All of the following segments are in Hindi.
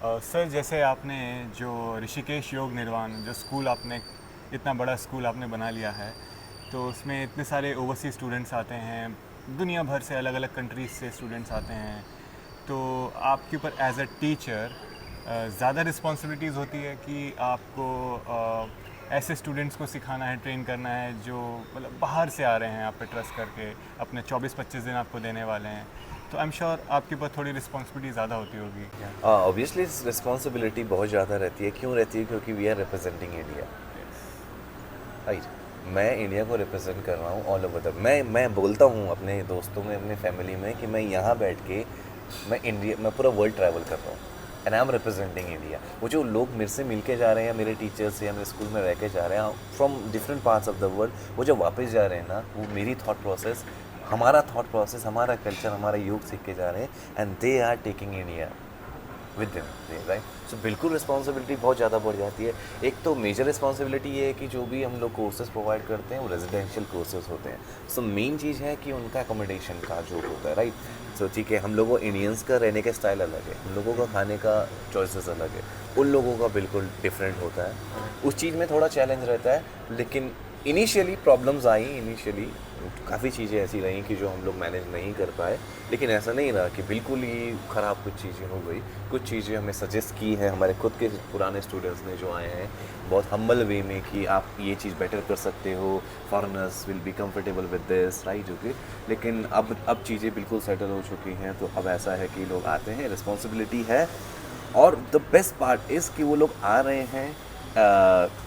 सर, जैसे आपने जो ऋषिकेश योग निर्वाण जो स्कूल आपने इतना बड़ा स्कूल आपने बना लिया है, तो उसमें इतने सारे ओवरसीज स्टूडेंट्स आते हैं, दुनिया भर से अलग अलग कंट्रीज से स्टूडेंट्स आते हैं। तो आपके ऊपर एज अ टीचर ज़्यादा रिस्पॉन्सिबिलिटीज़ होती है कि आपको ऐसे स्टूडेंट्स को सिखाना है, ट्रेन करना है जो मतलब बाहर से आ रहे हैं आप पे ट्रस्ट करके, अपने 24-25 दिन आपको देने वाले हैं। तो आई एम श्योर आपके ऊपर थोड़ी रिस्पॉन्सिबिलिटी ज़्यादा होती होगी। ऑब्वियसली रिस्पॉन्सिबिलिटी बहुत ज़्यादा रहती है। क्यों रहती है? क्योंकि we are representing India, right. मैं इंडिया को रिप्रेजेंट कर रहा हूँ ऑल ओवर द। मैं बोलता हूँ अपने दोस्तों में, अपने फैमिली में कि मैं यहाँ बैठ के मैं पूरा वर्ल्ड ट्रैवल कर रहा हूँ and I am representing India. वो जो लोग मेरे से मिल के जा रहे हैं, मेरे टीचर्स या मेरे स्कूल में रह के जा रहे हैं from different parts of the world, वो जब वापस जा रहे हैं ना, वो मेरी थॉट प्रोसेस, हमारा थॉट प्रोसेस, हमारा कल्चर, हमारा योग सीख के जा रहे हैं and they are taking India with them, right. So बिल्कुल रिस्पॉन्सिबिलिटी बहुत ज़्यादा बढ़ जाती है। एक तो मेजर रिस्पॉन्सिबिलिटी ये है कि जो भी हम लोग कोर्सेज प्रोवाइड करते हैं वो रेजिडेंशियल कोर्सेज होते हैं। सो मेन चीज़ है कि उनका अकोमोडेशन का जो होता है, राइट। सो ठीक है, हम लोगों इंडियंस का रहने का स्टाइल अलग है, हम लोगों का खाने का चॉइसेस अलग है, उन लोगों का बिल्कुल डिफरेंट होता है। उस चीज़ में थोड़ा चैलेंज रहता है, लेकिन इनिशियली प्रॉब्लम्स आई। इनिशियली काफ़ी चीज़ें ऐसी रहीं कि जो हम लोग मैनेज नहीं कर पाए, लेकिन ऐसा नहीं रहा कि बिल्कुल ही ख़राब कुछ चीज़ें हो गई। कुछ चीज़ें हमें सजेस्ट की हैं हमारे खुद के पुराने स्टूडेंट्स ने जो आए हैं, बहुत हम्बल वे में, कि आप ये चीज़ बेटर कर सकते हो, foreigners will be comfortable with this, right. Okay, लेकिन अब चीज़ें बिल्कुल सेटल हो चुकी हैं। तो अब ऐसा है कि लोग आते हैं, रिस्पॉन्सिबिलिटी है। और द बेस्ट पार्ट इज़ कि वो लोग आ रहे हैं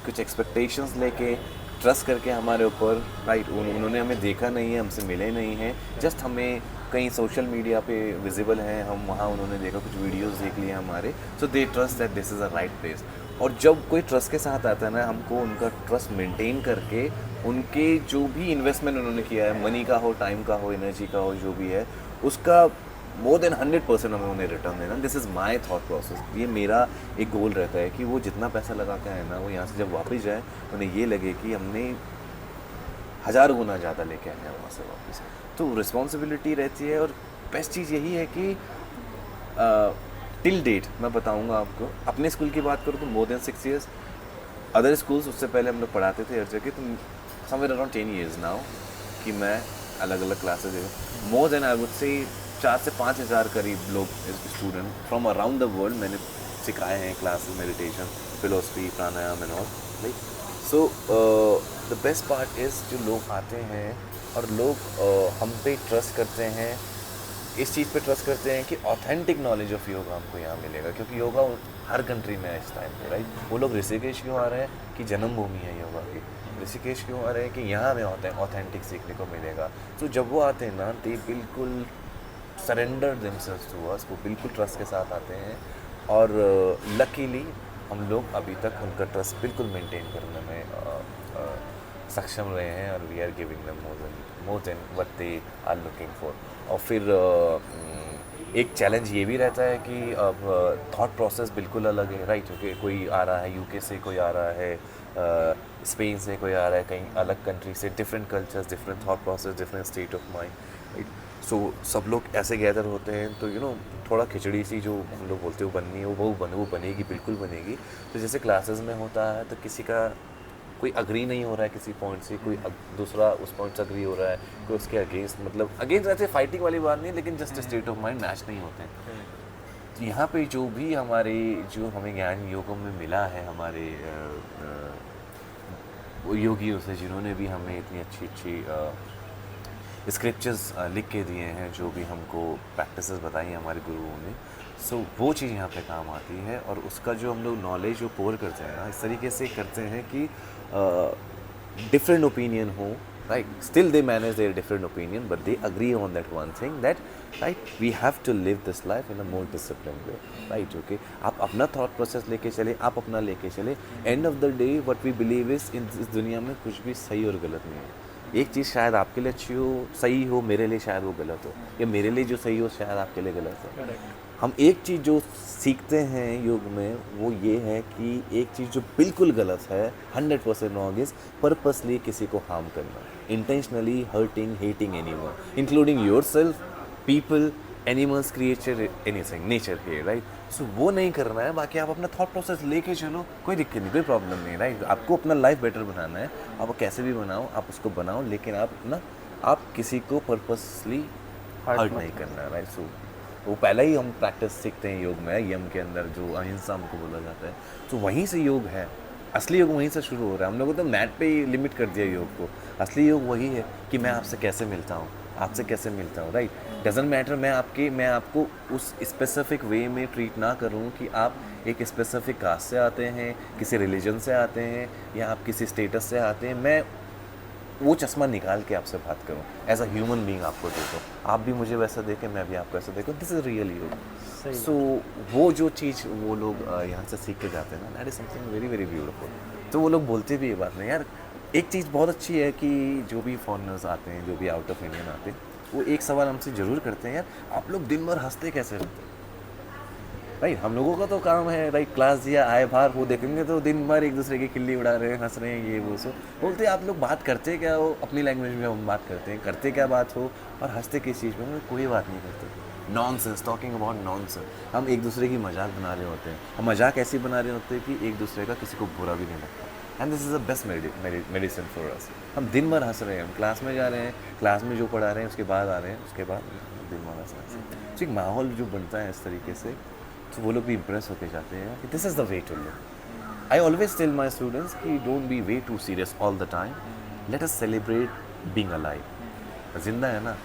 कुछ एक्सपेक्टेशंस लेके, ट्रस्ट करके हमारे ऊपर, राइट। उन्होंने हमें देखा नहीं है, हमसे मिले नहीं हैं, जस्ट हमें कहीं सोशल मीडिया पे विजिबल हैं हम, वहाँ उन्होंने देखा, कुछ वीडियोस देख लिए हमारे, so they trust that this is a right place. और जब कोई ट्रस्ट के साथ आता है ना, हमको उनका ट्रस्ट मेंटेन करके, उनके जो भी इन्वेस्टमेंट उन्होंने किया है, मनी का हो, टाइम का हो, एनर्जी का हो, जो भी है, उसका मोर देन 100% हमें उन्हें रिटर्न देना। This is my thought process. ये मेरा एक गोल रहता है कि वो जितना पैसा लगा के आए ना, वो यहाँ से जब वापस जाए, उन्हें ये लगे कि हमने 1000 गुना ज़्यादा लेके आए हैं वहाँ से वापस। तो रिस्पॉन्सिबिलिटी रहती है। और बेस्ट चीज़ यही है कि टिल डेट मैं बताऊँगा आपको, अपने स्कूल की बात करूँ तो more than 6 years, other schools उससे पहले हम लोग पढ़ाते थे हर जगह, तो समवेयर अराउंड 10 ईयर्स नाउ कि मैं अलग अलग क्लासेज है। More then I would say 4 से 5 हज़ार करीब लोग student from around the world मैंने सिखाए हैं classes, meditation, philosophy, pranayama and all, right. So the best part is जो लोग आते हैं और लोग हम पे ट्रस्ट करते हैं, इस चीज़ पे ट्रस्ट करते हैं कि ऑथेंटिक नॉलेज ऑफ योगा हमको यहाँ मिलेगा, क्योंकि योगा हर कंट्री में है इस टाइम पे, राइट। वो लोग ऋषिकेश क्यों आ रहे हैं? कि जन्मभूमि है योगा की। ऋषिकेश क्यों आ रहे हैं? कि यहाँ हमें ऑथेंटिक सीखने को मिलेगा। तो जब वो आते हैं ना, दे बिल्कुल सरेंडर देमसेल्व्स टू अस, वो बिल्कुल ट्रस्ट के साथ आते हैं। और लकीली हम लोग अभी तक उनका ट्रस्ट बिल्कुल मेंटेन करने में सक्षम रहे हैं, और we are giving them more than what they are looking for. और फिर एक चैलेंज ये भी रहता है कि अब थॉट प्रोसेस बिल्कुल अलग है, राइट। ओके, कोई आ रहा है यूके से, कोई आ रहा है स्पेन से, कोई आ रहा है कहीं अलग कंट्री से, different cultures, different thought process, different state of mind, right. So सब लोग ऐसे गैदर होते हैं, तो थोड़ा खिचड़ी सी जो हम लोग बोलते हैं वो बननी है, वो बनेगी, बिल्कुल बनेगी। तो जैसे क्लासेस में होता है, तो किसी का कोई अग्री नहीं हो रहा है किसी पॉइंट से, कोई दूसरा उस पॉइंट से अग्री हो रहा है, कोई उसके अगेंस्ट, मतलब अगेंस्ट ऐसे फाइटिंग वाली बात नहीं, लेकिन just state of mind match नहीं होते हैं। तो यहाँ पे जो हमें ज्ञान योगों में मिला है, हमारे वो योगियों से, जिन्होंने भी हमें इतनी अच्छी अच्छी स्क्रिप्चर्स लिख के दिए हैं, जो भी हमको प्रैक्टिसेस बताई हैं हमारे गुरुओं ने, सो वो चीज़ यहाँ पे काम आती है। और उसका जो हम लोग नॉलेज जो पोर करते हैं ना, इस तरीके से करते हैं कि डिफरेंट ओपिनियन हो, right, still they manage their different opinion, but they agree on that one thing, that right we have to live this life in a more discipline way, right. Okay, आप अपना थॉट प्रोसेस लेके चले, आप अपना लेके चले। End of the day what we believe is, इस दुनिया में कुछ भी सही और गलत नहीं है। एक चीज़ शायद आपके लिए अच्छी हो, सही हो, मेरे लिए शायद वो गलत हो, या मेरे लिए जो सही हो शायद आपके लिए गलत हो। हम एक चीज़ जो सीखते हैं योग में, वो ये है कि एक चीज़ जो बिल्कुल गलत है, 100% रॉन्ग इज़ पर्पसली किसी को हार्म करना, intentionally hurting, hating anyone, including yourself, people, animals creature anything nature है, राइट। सो वो नहीं करना है, बाकी आप अपना थॉट प्रोसेस लेके चलो, कोई दिक्कत नहीं, कोई प्रॉब्लम नहीं, राइट। आपको अपना लाइफ बेटर बनाना है, आप कैसे भी बनाओ, आप उसको बनाओ, लेकिन आप किसी को पर्पसली हर्ट नहीं करना है, राइट। सो वो पहले ही हम प्रैक्टिस सीखते हैं योग में, यम के अंदर जो अहिंसा हमको बोला जाता है, तो वहीं से योग है, असली योग वहीं से शुरू हो रहा है। हम लोगों ने तो मैट पे ही लिमिट कर दिया योग को। असली योग वही है कि मैं आपसे कैसे मिलता हूँ, आपसे कैसे मिलता हूँ, राइट। डजेंट मैटर मैं आपको उस स्पेसिफिक वे में ट्रीट ना करूँ कि आप एक स्पेसिफिक कास्ट से आते हैं, किसी रिलीजन से आते हैं, या आप किसी स्टेटस से आते हैं, मैं वो चश्मा निकाल के आपसे बात करूँ, एज अ ह्यूमन बीइंग आपको देखो, आप भी मुझे वैसा देखें, मैं भी आपको ऐसा देखूँ, दिस इज़ रियल योग। सो वो जो चीज़ वो लोग यहाँ से सीख के जाते हैं ना, that is something very very beautiful. तो वो लोग बोलते भी ये बात नहीं यार। एक चीज़ बहुत अच्छी है कि जो भी फॉरेनर्स आते हैं, जो भी आउट ऑफ इंडियन आते हैं, वो एक सवाल हमसे ज़रूर करते हैं, यार आप लोग दिन भर हंसते कैसे रहते हैं, राइट। हम लोगों का तो काम है, राइट, क्लास दिया आए बाहर, वो देखेंगे तो दिन भर एक दूसरे की खिल्ली उड़ा रहे हैं, हंस रहे हैं, ये वो सो बोलते हैं आप लोग बात करते क्या हो, अपनी लैंग्वेज में हम बात करते हैं, करते क्या बात हो, और हंसते किस चीज़ में, कोई बात नहीं करते। Nonsense, talking about nonsense. हम एक दूसरे की मजाक बना रहे होते हैं, हम मजाक ऐसी बना रहे होते हैं कि एक दूसरे का किसी को बुरा भी नहीं लगता, and this is the best medicine for us. हम दिन भर हंस रहे हैं, हम क्लास में जा रहे हैं, क्लास में जो पढ़ा रहे हैं उसके बाद आ रहे हैं, उसके बाद दिन भर हंस रहे हैं। तो एक माहौल जो बनता है इस तरीके से, तो वो लोग भी इम्प्रेस होके जाते हैं कि this is the way to live. I always tell my students कि don't be way too serious all the time, let us celebrate being alive. जिंदा है ना,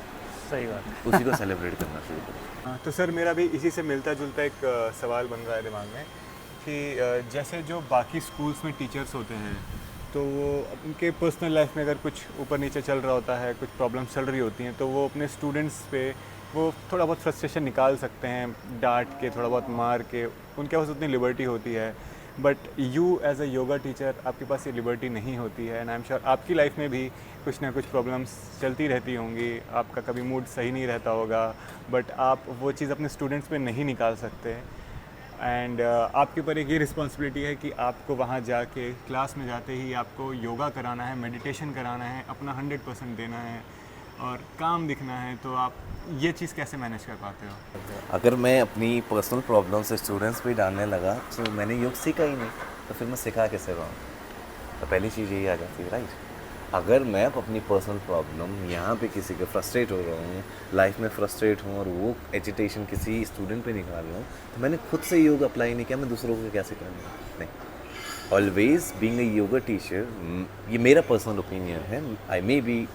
सही बात है। उसी को सेलिब्रेट करना शुरू करो। तो सर मेरा भी इसी से मिलता जुलता एक सवाल बन रहा है दिमाग में कि जैसे जो बाकी स्कूल्स में टीचर्स होते हैं, तो वो उनके पर्सनल लाइफ में अगर कुछ ऊपर नीचे चल रहा होता है, कुछ प्रॉब्लम्स चल रही होती हैं, तो वो अपने स्टूडेंट्स पे वो थोड़ा बहुत फ्रस्ट्रेशन निकाल सकते हैं, डांट के, थोड़ा बहुत मार के, उनके पास उतनी लिबर्टी होती है। But you as a yoga teacher, आपके पास ये लिबर्टी नहीं होती है, एंड आई एम श्योर आपकी लाइफ में भी कुछ ना कुछ प्रॉब्लम्स चलती रहती होंगी, आपका कभी मूड सही नहीं रहता होगा, बट आप वो चीज़ अपने स्टूडेंट्स पे नहीं निकाल सकते। एंड आपके ऊपर एक ये रिस्पॉन्सिबिलिटी है कि आपको वहाँ जाके क्लास में जाते ही आपको योगा कराना है, मेडिटेशन कराना है, अपना 100% देना है और काम दिखना है। तो आप ये चीज़ कैसे मैनेज कर पाते हो? अगर मैं अपनी पर्सनल प्रॉब्लम से स्टूडेंट्स पे डालने लगा तो मैंने योग सीखा ही नहीं, तो फिर मैं सिखा कैसे रहा हूँ? तो पहली चीज़ यही आ जाती है, राइट। अगर मैं अपनी पर्सनल प्रॉब्लम यहाँ पे किसी के फ्रस्ट्रेट हो रहा हूँ, लाइफ में फ्रस्ट्रेट हूँ, और वो एजिटेशन किसी स्टूडेंट पे निकाल रहा हूँ, तो मैंने खुद से योग अप्लाई नहीं किया, मैं दूसरों को क्या सिखाऊंगा? नहीं। Always being a yoga teacher, ये मेरा पर्सनल ओपिनियन है, I may be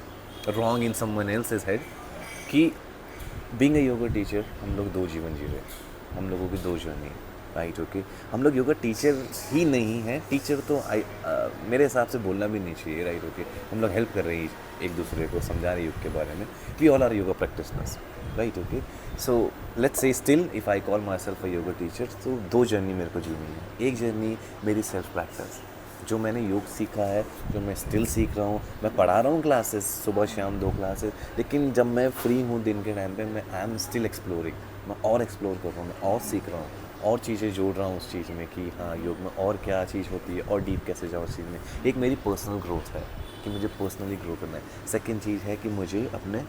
wrong in someone else's head, कि बीइंग अ योगा टीचर हम लोग दो जीवन जी रहे हैं, हम लोगों की दो जर्नी, राइट। ओके, हम लोग योगा टीचर ही नहीं हैं, टीचर तो मेरे हिसाब से बोलना भी नहीं चाहिए, राइट। ओके, हम लोग हेल्प कर रहे हैं एक दूसरे को, समझा रहे हैं योग के बारे में। We all are yoga practitioners, right. Okay, so let's say still if I call myself a yoga teacher, तो दो जर्नी मेरे को जीनी है। एक जर्नी मेरी सेल्फ प्रैक्टिस, जो मैंने योग सीखा है, जो मैं स्टिल सीख रहा हूँ, मैं पढ़ा रहा हूँ क्लासेस, सुबह शाम 2 क्लासेस, लेकिन जब मैं फ्री हूँ दिन के टाइम पे, मैं आई एम स्टिल एक्सप्लोरिंग, मैं और एक्सप्लोर कर रहा हूँ, मैं और सीख रहा हूँ, और चीज़ें जोड़ रहा हूँ उस चीज़ में कि हाँ योग में और क्या चीज़ होती है, और डीप कैसे जाऊँ उस चीज़ में। एक मेरी पर्सनल ग्रोथ है कि मुझे पर्सनली ग्रो करना है। सेकेंड चीज़ है कि मुझे अपने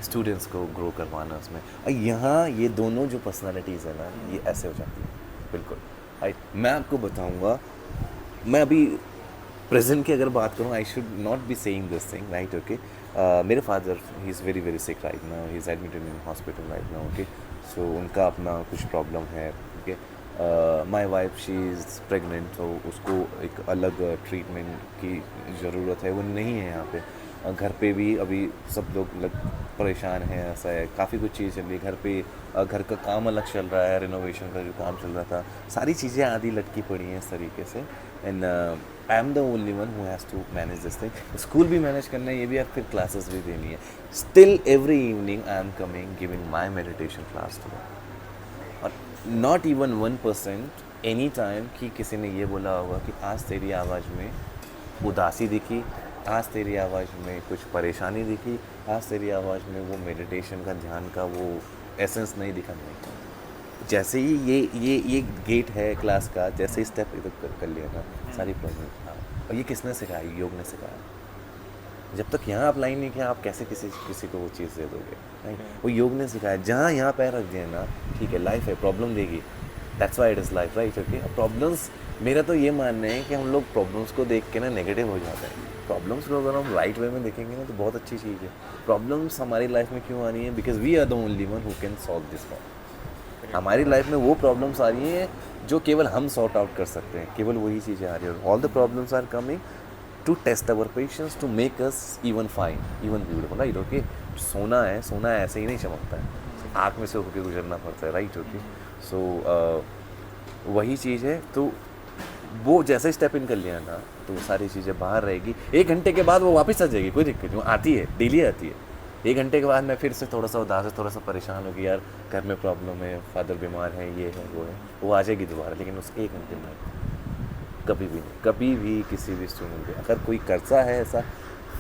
स्टूडेंट्स को ग्रो करवाना उसमें। और यहाँ ये दोनों जो पर्सनैलिटीज़ है ना, ये ऐसे हो जाती है, बिल्कुल, राइट। मैं आपको बताऊँगा, मैं अभी प्रेजेंट की अगर बात करूँ, I should not be saying this thing, right. Okay, मेरे father he is very very sick right now, he is admitted in hospital right now. Okay, so उनका अपना कुछ प्रॉब्लम है। Okay, my wife she is pregnant, तो उसको एक अलग ट्रीटमेंट की ज़रूरत है, वो नहीं है यहाँ पे। घर पे भी अभी सब लोग परेशान हैं, ऐसा है, काफ़ी कुछ चीज़ चल रही है घर पे। घर का काम अलग चल रहा है, रिनोवेशन का जो काम चल रहा था, सारी चीज़ें आधी लटकी पड़ी हैं इस तरीके से। And I am the only one who has to manage this thing. School भी मैनेज करना है, ये भी, और फिर क्लासेस भी देनी है। Still every evening I am coming giving my meditation class too, और नॉट इवन 1% एनी टाइम कि किसी ने ये बोला होगा कि आज तेरी आवाज़ में उदासी दिखी, आज तेरी आवाज़ में कुछ परेशानी दिखी, आज तेरी आवाज़ में वो मेडिटेशन का, ध्यान का वो एसेंस नहीं दिखा। नहीं, जैसे ही ये गेट है क्लास का, जैसे ही स्टेप इधर कर लिया ना, सारी प्रॉब्लम। हाँ, और ये किसने सिखाया? योग ने सिखाया। जब तक यहाँ अप्लाई नहीं किया आप कैसे किसी किसी को वो चीज़ दे दोगे, राइट? वो योग ने सिखाया, जहाँ यहाँ पैर रख दिया ना, ठीक है, लाइफ है, प्रॉब्लम देगी, that's why it is life, right? Okay, problems, मेरा तो ये मानना है कि हम लोग प्रॉब्लम्स को देख के ना नेगेटिव हो जाते हैं। प्रॉब्लम्स को अगर हम राइट वे में देखेंगे ना तो बहुत अच्छी चीज़ है। प्रॉब्लम्स हमारी लाइफ में क्यों आ रही है? Because we are the only one who can solve this problem. हमारी लाइफ में वो प्रॉब्लम्स आ रही हैं जो केवल हम सॉर्ट आउट कर सकते हैं, केवल वही चीज़ें आ रही हैं। All the problems are coming to test our patience, to make us even fine, even beautiful, right? Okay, सोना है, सोना ऐसे ही नहीं चमकता है, आँख में से होकर गुजरना पड़ता है, राइट? ओके, सो वही चीज़ है। तो वो जैसे स्टेप इन कर लिया ना तो वो सारी चीज़ें बाहर रहेगी। 1 घंटे के बाद वो वापस आ जाएगी, कोई दिक्कत नहीं, आती है, डेली आती है। 1 घंटे के बाद मैं फिर से थोड़ा सा उदास है, थोड़ा सा परेशान हो गया, यार घर में प्रॉब्लम है, फादर बीमार है, ये है, वो आ जाएगी दोबारा। लेकिन उस 1 घंटे में कभी भी नहीं, कभी भी किसी भी स्टूडेंट को अगर कोई करता है ऐसा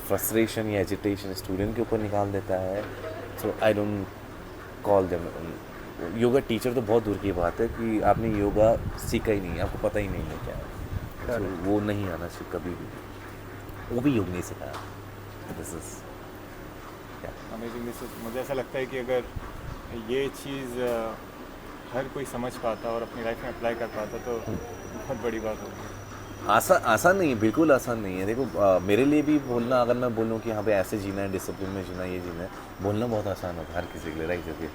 फ्रस्ट्रेशन या एजिटेशन स्टूडेंट के ऊपर निकाल देता है, so I don't call them yoga teacher. तो बहुत दूर की बात है कि आपने योगा सीखा ही नहीं, आपको पता ही नहीं है क्या है, तो वो नहीं आना चाहिए कभी भी, वो भी योग नहीं सिखाया। This is amazing. मुझे ऐसा लगता है कि अगर ये चीज़ हर कोई समझ पाता और अपनी लाइफ में अप्लाई कर पाता तो बहुत बड़ी बात होगी। आसान नहीं है, बिल्कुल आसान नहीं है। देखो मेरे लिए भी बोलना, अगर मैं बोलूँ कि यहाँ पे ऐसे जीना है, डिसिप्लिन में जीना है, ये जीना है, बोलना बहुत आसान होता है हर किसी के लिए, राइट? ओके,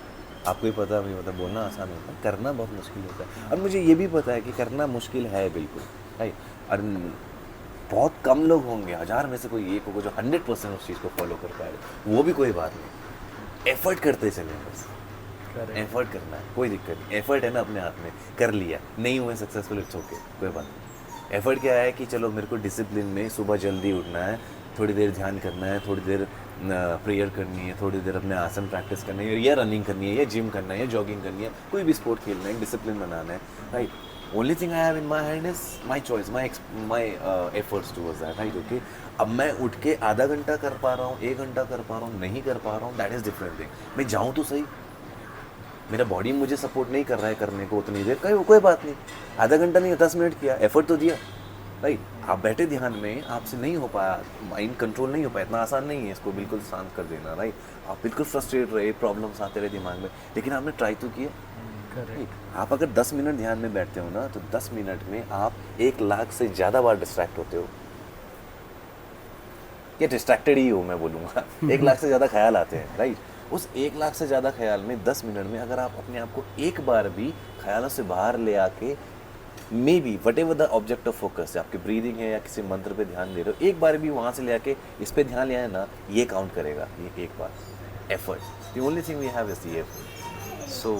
आपको ही पता, मुझे पता, बोलना आसान होता है, करना बहुत मुश्किल होता है। और मुझे ये भी पता है कि करना मुश्किल है, बिल्कुल, राइट? और बहुत कम लोग होंगे, 1000 में से कोई एक होगा जो 100% उस चीज़ को फॉलो कर पाए, वो भी कोई बात नहीं। एफर्ट करते चले, बस एफर्ट करना है, कोई दिक्कत नहीं। एफर्ट है ना अपने हाथ में, कर लिया, नहीं हुए सक्सेसफुल, इट्स ओके, कोई बात नहीं। एफर्ट क्या है कि चलो मेरे को डिसिप्लिन में सुबह जल्दी उठना है, थोड़ी देर ध्यान करना है, थोड़ी देर प्रेयर करनी है, थोड़ी देर अपने आसन प्रैक्टिस करनी है, या रनिंग करनी है, या जिम करना है, या जॉगिंग करनी है, कोई भी स्पोर्ट खेलना है, डिसिप्लिन बनाना है, right? Only thing I have in my hand is my choice, my efforts towards that, right? Okay, अब मैं उठ के आधा घंटा कर पा रहा हूँ, 1 घंटा कर पा रहा हूँ, नहीं कर पा रहा हूँ, दैट इज़ डिफरेंट थिंग। मैं जाऊँ तो सही, मेरा बॉडी मुझे सपोर्ट नहीं कर रहा है करने को उतनी देर, कोई बात नहीं, आधा घंटा नहीं, 10 मिनट किया, एफर्ट तो दिया, राइट? आप बैठे ध्यान में, आपसे नहीं हो पाया, माइंड कंट्रोल नहीं हो पाया, इतना आसान नहीं है इसको बिल्कुल शांत कर देना, राइट? आप बिल्कुल फ्रस्ट्रेट रहे, प्रॉब्लम्स आते रहे दिमाग में, लेकिन आपने ट्राई तो किया, राइट? आप अगर 10 मिनट ध्यान में बैठते हो ना तो 10 मिनट में आप 1 लाख से ज़्यादा बार डिस्ट्रैक्ट होते हो, या डिस्ट्रैक्टेड ही हो मैं बोलूँगा। 1 लाख से ज़्यादा ख्याल आते हैं, राइट? उस 1 लाख से ज़्यादा ख्याल में 10 मिनट में अगर आप अपने आप को एक बार भी ख्यालों से बाहर ले आके, may be what ever the object of focus है, आपकी ब्रीदिंग है या किसी मंत्र पे ध्यान दे रहे हो, एक बार भी वहाँ से ले आके इस पे ध्यान ले आए ना, ये काउंट करेगा, ये एक बार effort. The only thing we have is the effort. So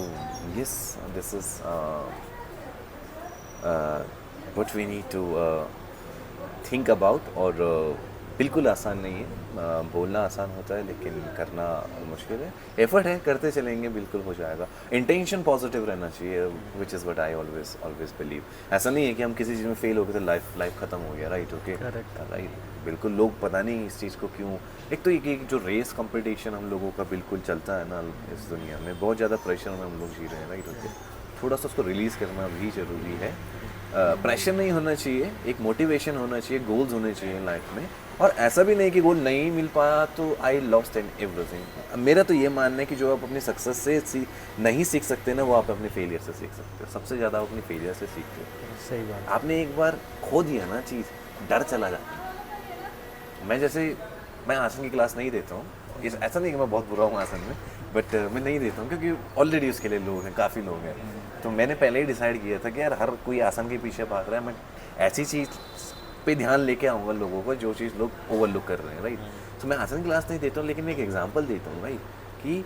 yes, this is what we need to think about. और बिल्कुल आसान नहीं है, बोलना आसान होता है लेकिन करना मुश्किल है। एफर्ट है, करते चलेंगे, बिल्कुल हो जाएगा। इंटेंशन पॉजिटिव रहना चाहिए, which is what I always believe. ऐसा नहीं है कि हम किसी चीज़ में फेल हो गए तो लाइफ खत्म हो गया, राइट? ओके, राइट, बिल्कुल। लोग पता नहीं इस चीज़ को क्यों, एक तो ये जो रेस कंपटीशन हम लोगों का बिल्कुल चलता है ना इस दुनिया में, बहुत ज़्यादा प्रेशर में हम लोग जी रहे हैं, राइट? ओके, थोड़ा सा उसको रिलीज़ करना भी ज़रूरी है। प्रेशर नहीं होना चाहिए, एक मोटिवेशन होना चाहिए, गोल्स होने चाहिए लाइफ में। और ऐसा भी नहीं कि गोल नहीं मिल पाया तो आई लॉस्ट इन एवरीथिंग। मेरा तो ये मानना है कि जो आप अपनी सक्सेस से नहीं सीख सकते ना, वो आप अपने फेलियर से सीख सकते हो। सबसे ज़्यादा आप अपनी फेलियर से सीखते हो। सही बात। आपने एक बार खो दिया ना चीज़, डर चला जाता है। मैं आसन की क्लास नहीं देता हूँ, ऐसा नहीं कि मैं बहुत बुरा हूँ आसन में, बट मैं नहीं देता हूँ क्योंकि ऑलरेडी उसके लिए लोग हैं, काफ़ी लोग हैं। तो मैंने पहले ही डिसाइड किया था कि यार हर कोई आसन के पीछे भाग रहा है, मैं ऐसी चीज़ पे ध्यान लेके आऊँगा लोगों को जो चीज़ लोग ओवरलुक कर रहे हैं, राइट? तो मैं आसन क्लास नहीं देता हूँ, लेकिन मैं एक एग्जांपल देता हूँ, राइट? कि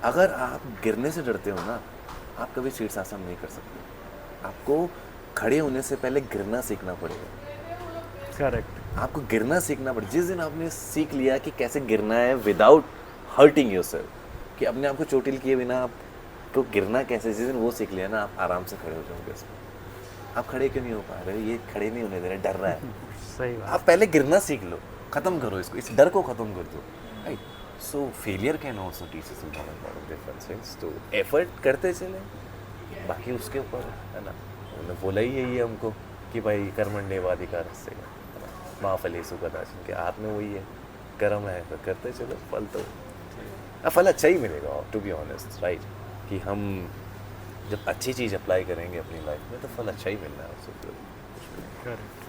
अगर आप गिरने से डरते हो ना, आप कभी शीर्षासन नहीं कर सकते। आपको खड़े होने से पहले गिरना सीखना पड़ेगा। करेक्ट। आपको गिरना सीखना पड़ेगा। जिस दिन आपने सीख लिया कि कैसे गिरना है विदाउट हर्टिंग योरसेल्फ, कि अपने आप को चोटिल किए बिना आपको गिरना कैसे, जिस दिन वो सीख लिया ना, आप आराम से खड़े हो जाओगे उसमें। आप खड़े क्यों नहीं हो पा रहे हो? ये खड़े नहीं होने दे रहे, डर रहा है। सही बात। आप पहले गिरना सीख लो, खत्म करो इसको, इस डर को खत्म कर दो, right? So failure can also teach us a lot of different things. तो एफर्ट करते चले, बाकी उसके ऊपर है ना। उन्होंने बोला ही यही है हमको कि भाई कर्मण्येवाधिकारस्ते मा फलेषु कदाचन, के हाथ में वही है, कर्म है तो करते चलो, फल तो फल अच्छा ही मिलेगा, टू बी ऑनेस्ट, राइट। कि हम जब अच्छी चीज़ अप्लाई करेंगे अपनी लाइफ में तो फल अच्छा ही मिलना है उससे। करेक्ट।